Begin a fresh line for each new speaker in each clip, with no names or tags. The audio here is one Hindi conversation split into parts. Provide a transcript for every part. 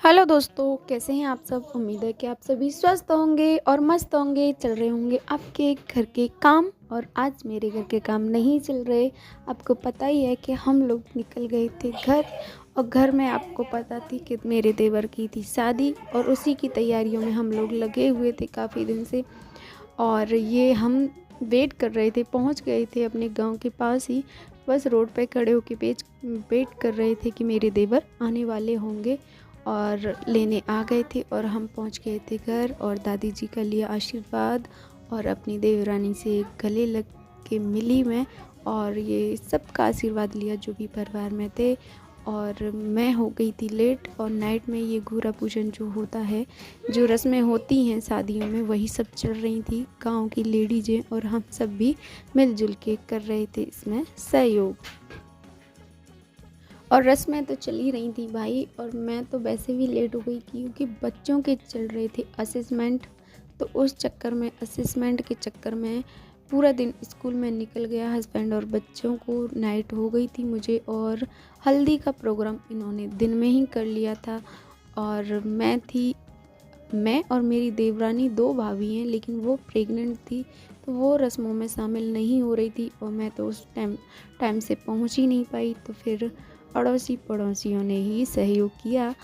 हेलो दोस्तों, कैसे हैं आप सब। उम्मीद है कि आप सभी स्वस्थ होंगे और मस्त होंगे। चल रहे होंगे आपके घर के काम। और आज मेरे घर के काम नहीं चल रहे। आपको पता ही है कि हम लोग निकल गए थे घर। और घर में आपको पता थी कि मेरे देवर की थी शादी और उसी की तैयारियों में हम लोग लगे हुए थे काफ़ी दिन से। और ये हम वेट कर रहे थे, पहुंच गए थे अपने गांव के पास ही। बस रोड पे खड़े होकर वेट कर रहे थे कि मेरे देवर आने वाले होंगे और लेने आ गए थे। और हम पहुंच गए थे घर और दादी जी का लिया आशीर्वाद और अपनी देवरानी से गले लग के मिली मैं। और ये सबका आशीर्वाद लिया जो भी परिवार में थे। और मैं हो गई थी लेट। और नाइट में ये घूरा पूजन जो होता है, जो रस्में होती हैं शादियों में, वही सब चल रही थी। गांव की लेडीजें और हम सब भी मिलजुल के कर रहे थे इसमें सहयोग। और रस्में तो चल ही रही थी भाई। और मैं तो वैसे भी लेट हो गई क्योंकि बच्चों के चल रहे थे असेसमेंट। तो उस चक्कर में, असेसमेंट के चक्कर में पूरा दिन स्कूल में निकल गया। हस्बैंड और बच्चों को नाइट हो गई थी मुझे। और हल्दी का प्रोग्राम इन्होंने दिन में ही कर लिया था। और मैं और मेरी देवरानी दो भाभी हैं, लेकिन वो प्रेग्नेंट थी तो वो रस्मों में शामिल नहीं हो रही थी। और मैं तो उस टाइम से पहुंच ही नहीं पाई। तो फिर अड़ोसी पड़ोसियों ने ही सहयोग किया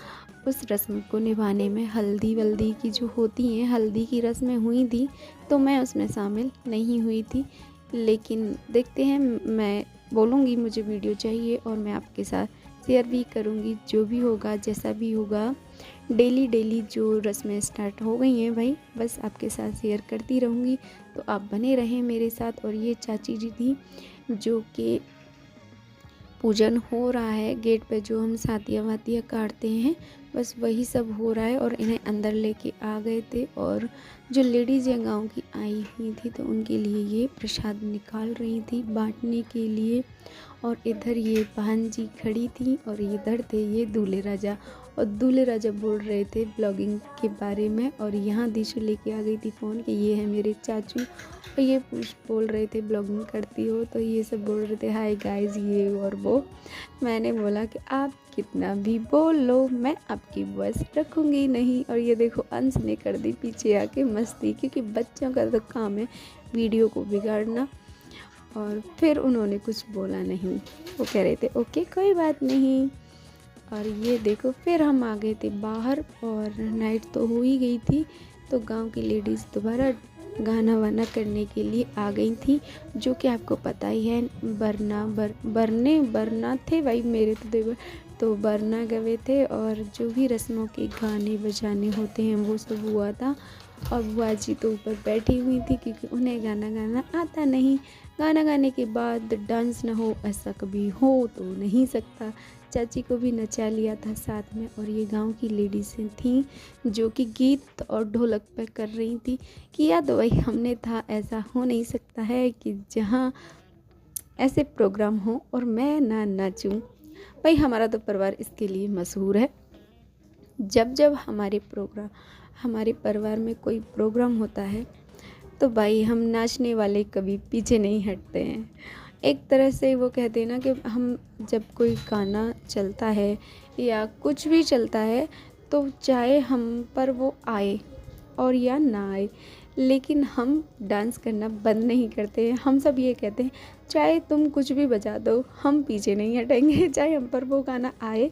उस रस्म को निभाने में। हल्दी वल्दी की जो होती हैं, हल्दी की रस्में हुई थी तो मैं उसमें शामिल नहीं हुई थी। लेकिन देखते हैं, मैं बोलूँगी मुझे वीडियो चाहिए और मैं आपके साथ शेयर भी करूँगी। जो भी होगा, जैसा भी होगा, डेली डेली जो रस्में स्टार्ट हो गई हैं भाई, बस आपके साथ शेयर करती रहूँगी। तो आप बने रहें मेरे साथ। और ये चाची जी थी जो कि पूजन हो रहा है गेट पे, जो हम सातिया वातिया काटते हैं, बस वही सब हो रहा है। और इन्हें अंदर लेके आ गए थे। और जो लेडीज़ ये गांव की आई हुई थी तो उनके लिए ये प्रसाद निकाल रही थी बांटने के लिए। और इधर ये बहन जी खड़ी थी और इधर थे ये दूल्हे राजा। और दूल्हे राजा बोल रहे थे ब्लॉगिंग के बारे में। और यहाँ दिशु लेके आ गई थी फ़ोन कि ये है मेरे चाचू। और ये बोल रहे थे ब्लॉगिंग करती हो, तो ये सब बोल रहे थे हाय गाइस ये और वो। मैंने बोला कि आप कितना भी बोल लो, मैं आपकी वॉइस रखूँगी नहीं। और ये देखो अंश ने कर दी पीछे आके मस्ती, क्योंकि बच्चों का तो काम है वीडियो को बिगाड़ना। और फिर उन्होंने कुछ बोला नहीं, वो कह रहे थे ओके कोई बात नहीं। और ये देखो फिर हम आ गए थे बाहर और नाइट तो हो ही गई थी। तो गांव की लेडीज़ दोबारा गाना वाना करने के लिए आ गई थी, जो कि आपको पता ही है। बरना थे भाई मेरे तो देवर, तो बरना गए थे। और जो भी रस्मों के गाने बजाने होते हैं वो सब हुआ था। और बुआ जी तो ऊपर बैठी हुई थी क्योंकि उन्हें गाना गाना आता नहीं। गाना गाने के बाद डांस ना हो, ऐसा कभी हो तो नहीं सकता। चाची को भी नचा लिया था साथ में। और ये गांव की लेडीज़ें थीं जो कि गीत और ढोलक पर कर रही थी। किया तो वही हमने था, ऐसा हो नहीं सकता है कि जहाँ ऐसे प्रोग्राम हो और मैं ना नाचूं। भाई हमारा तो परिवार इसके लिए मशहूर है। जब जब हमारे परिवार में कोई प्रोग्राम होता है तो भाई हम नाचने वाले कभी पीछे नहीं हटते हैं। एक तरह से वो कहते हैं ना कि हम जब कोई गाना चलता है या कुछ भी चलता है तो चाहे हम पर वो आए और या ना आए, लेकिन हम डांस करना बंद नहीं करते हैं। हम सब ये कहते हैं चाहे तुम कुछ भी बजा दो हम पीछे नहीं हटेंगे, चाहे हम पर वो गाना आए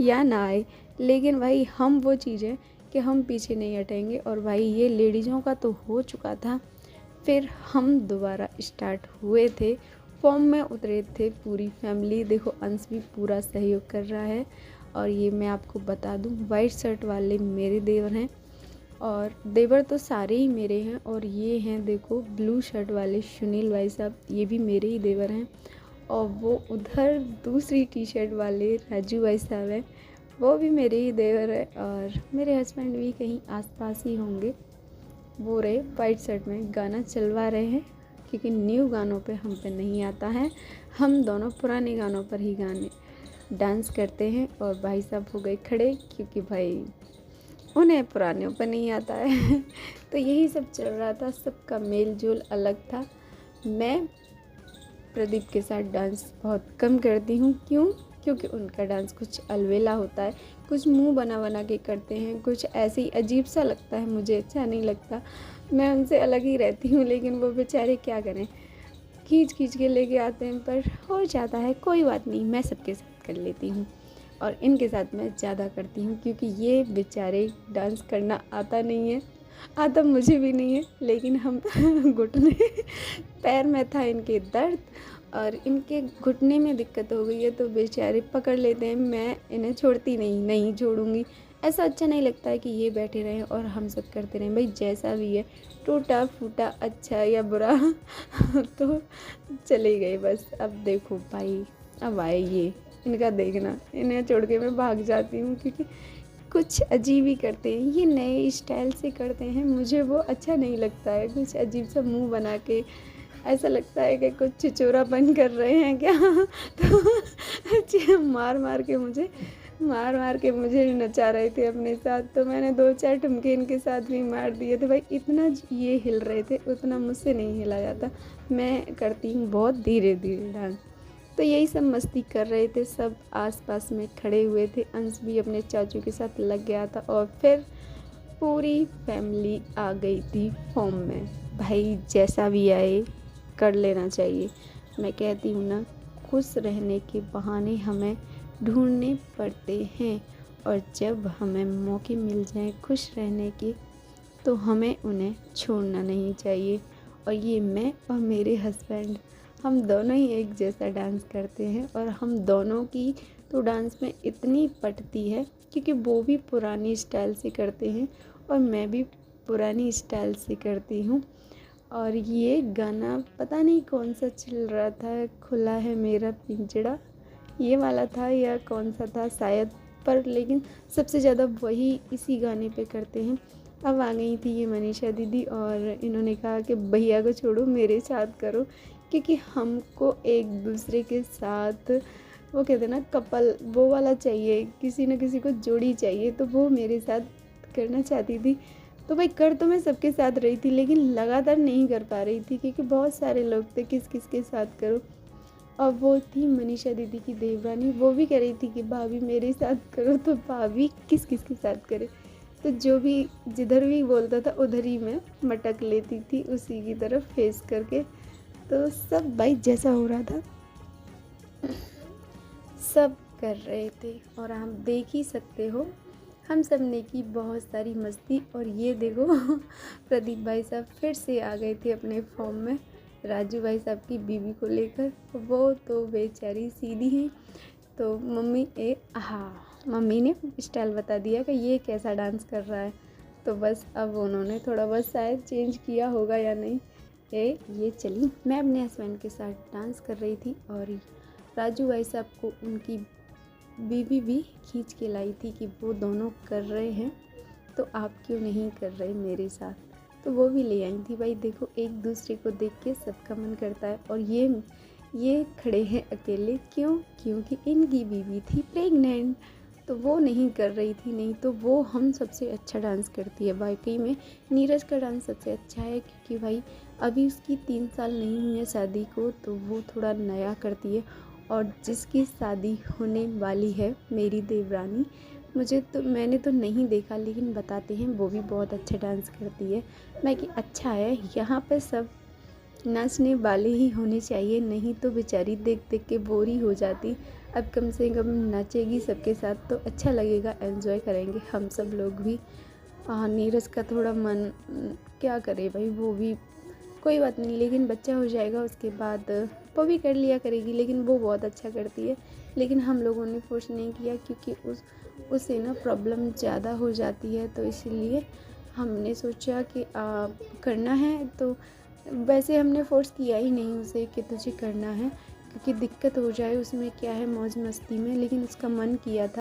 या ना आए। लेकिन भाई हम वो चीज़ है कि हम पीछे नहीं हटेंगे। और भाई ये लेडीज़ों का तो हो चुका था। फिर हम दोबारा स्टार्ट हुए थे, फॉर्म में उतरे थे पूरी फैमिली। देखो अंश भी पूरा सहयोग कर रहा है। और ये मैं आपको बता दूं, वाइट शर्ट वाले मेरे देवर हैं। और देवर तो सारे ही मेरे हैं। और ये हैं देखो ब्लू शर्ट वाले सुनील भाई साहब, ये भी मेरे ही देवर हैं। और वो उधर दूसरी टी शर्ट वाले राजू भाई साहब हैं, वो भी मेरे ही देवर है। और मेरे हस्बैंड भी कहीं आसपास ही होंगे। वो रहे वाइट शर्ट में गाना चलवा रहे हैं, क्योंकि न्यू गानों पे हम पे नहीं आता है। हम दोनों पुराने गानों पर ही गाने डांस करते हैं। और भाई साहब हो गए खड़े क्योंकि भाई उन्हें पुराने पर नहीं आता है। तो यही सब चल रहा था, सबका मेल जोल अलग था। मैं प्रदीप के साथ डांस बहुत कम करती हूँ। क्यों? क्योंकि उनका डांस कुछ अलबेला होता है, कुछ मुंह बना बना के करते हैं, कुछ ऐसे ही अजीब सा लगता है, मुझे अच्छा नहीं लगता। मैं उनसे अलग ही रहती हूँ, लेकिन वो बेचारे क्या करें, खींच खींच के लेके आते हैं, पर हो जाता है, कोई बात नहीं, मैं सबके साथ कर लेती हूँ। और इनके साथ मैं ज़्यादा करती हूँ क्योंकि ये बेचारे डांस करना आता नहीं है, आता मुझे भी नहीं है, लेकिन हम घुटने पैर में था इनके दर्द और इनके घुटने में दिक्कत हो गई है, तो बेचारे पकड़ लेते हैं। मैं इन्हें छोड़ती नहीं छोड़ूंगी। ऐसा अच्छा नहीं लगता है कि ये बैठे रहें और हम सब करते रहें। भाई जैसा भी है, टूटा फूटा अच्छा या बुरा तो चले गए बस। अब देखो भाई, अब आए ये, इनका देखना, इन्हें छोड़ के मैं भाग जाती हूँ क्योंकि कुछ अजीब ही करते हैं, ये नए स्टाइल से करते हैं, मुझे वो अच्छा नहीं लगता है। कुछ अजीब सा मुंह बना के, ऐसा लगता है कि कुछ छिछोरापन कर रहे हैं क्या तो मार मार के मुझे नचा रहे थे अपने साथ, तो मैंने 2-4 ठुमके इनके साथ भी मार दिए थे। भाई इतना ये हिल रहे थे, उतना मुझसे नहीं हिला जाता, मैं करती हूँ बहुत धीरे धीरे डांस। तो यही सब मस्ती कर रहे थे, सब आसपास में खड़े हुए थे। अंश भी अपने चाचू के साथ लग गया था और फिर पूरी फैमिली आ गई थी फॉर्म में। भाई जैसा भी आए कर लेना चाहिए। मैं कहती हूँ ना, खुश रहने के बहाने हमें ढूंढने पड़ते हैं, और जब हमें मौके मिल जाएं खुश रहने के, तो हमें उन्हें छोड़ना नहीं चाहिए। और ये मैं और मेरे हस्बैंड, हम दोनों ही एक जैसा डांस करते हैं, और हम दोनों की तो डांस में इतनी पटती है क्योंकि वो भी पुरानी स्टाइल से करते हैं और मैं भी पुरानी स्टाइल से करती हूँ। और ये गाना पता नहीं कौन सा चल रहा था, खुला है मेरा पिंजड़ा, ये वाला था या कौन सा था शायद, पर लेकिन सबसे ज़्यादा वही इसी गाने पे करते हैं। अब आ गई थी ये मनीषा दीदी और इन्होंने कहा कि भैया को छोड़ो, मेरे साथ करो, क्योंकि हमको एक दूसरे के साथ, वो कहते हैं ना कपल, वो वाला चाहिए, किसी न किसी को जोड़ी चाहिए, तो वो मेरे साथ करना चाहती थी। तो भाई कर तो मैं सबके साथ रही थी, लेकिन लगातार नहीं कर पा रही थी क्योंकि बहुत सारे लोग थे, किस किस के साथ करो। और वो थी मनीषा दीदी की देवरानी, वो भी कह रही थी कि भाभी मेरे साथ करो, तो भाभी किस किस के साथ करे। तो जो भी जिधर भी बोलता था उधर ही मैं मटक लेती थी, उसी की तरफ फेस करके। तो सब भाई जैसा हो रहा था सब कर रहे थे, और आप देख ही सकते हो हम सब ने की बहुत सारी मस्ती। और ये देखो प्रदीप भाई साहब फिर से आ गए थे अपने फॉर्म में, राजू भाई साहब की बीवी को लेकर। वो तो बेचारी सीधी हैं, तो मम्मी ने स्टाइल बता दिया कि ये कैसा डांस कर रहा है, तो बस अब उन्होंने थोड़ा बहुत शायद चेंज किया होगा या नहीं। ये चली, मैं अपने हस्बैंड के साथ डांस कर रही थी और राजू भाई साहब को उनकी बीवी भी खींच के लाई थी कि वो दोनों कर रहे हैं, तो आप क्यों नहीं कर रहे मेरे साथ, तो वो भी ले आई थी। भाई देखो, एक दूसरे को देख के सबका मन करता है। और ये खड़े हैं अकेले, क्यों? क्योंकि इनकी बीवी थी प्रेग्नेंट, तो वो नहीं कर रही थी, नहीं तो वो हम सबसे अच्छा डांस करती है। वाकई में नीरज का डांस सबसे अच्छा है, क्योंकि भाई अभी उसकी 3 साल नहीं हुई है शादी को, तो वो थोड़ा नया करती है। और जिसकी शादी होने वाली है मेरी देवरानी, मैंने तो नहीं देखा, लेकिन बताते हैं वो भी बहुत अच्छा डांस करती है। मैं कि अच्छा है, यहाँ पे सब नाचने वाले ही होने चाहिए, नहीं तो बेचारी देख देख के बोर ही हो जाती। अब कम से कम नाचेगी सबके साथ तो अच्छा लगेगा, एंजॉय करेंगे हम सब लोग भी। नीरज का थोड़ा मन क्या करे भाई, वो भी कोई बात नहीं, लेकिन बच्चा हो जाएगा उसके बाद वो भी कर लिया करेगी, लेकिन वो बहुत अच्छा करती है। लेकिन हम लोगों ने फोर्स नहीं किया क्योंकि उससे ना प्रॉब्लम ज़्यादा हो जाती है, तो इसीलिए हमने सोचा कि करना है। तो वैसे हमने फ़ोर्स किया ही नहीं उसे कि तुझे करना है, क्योंकि दिक्कत हो जाए उसमें, क्या है मौज मस्ती में, लेकिन उसका मन किया था।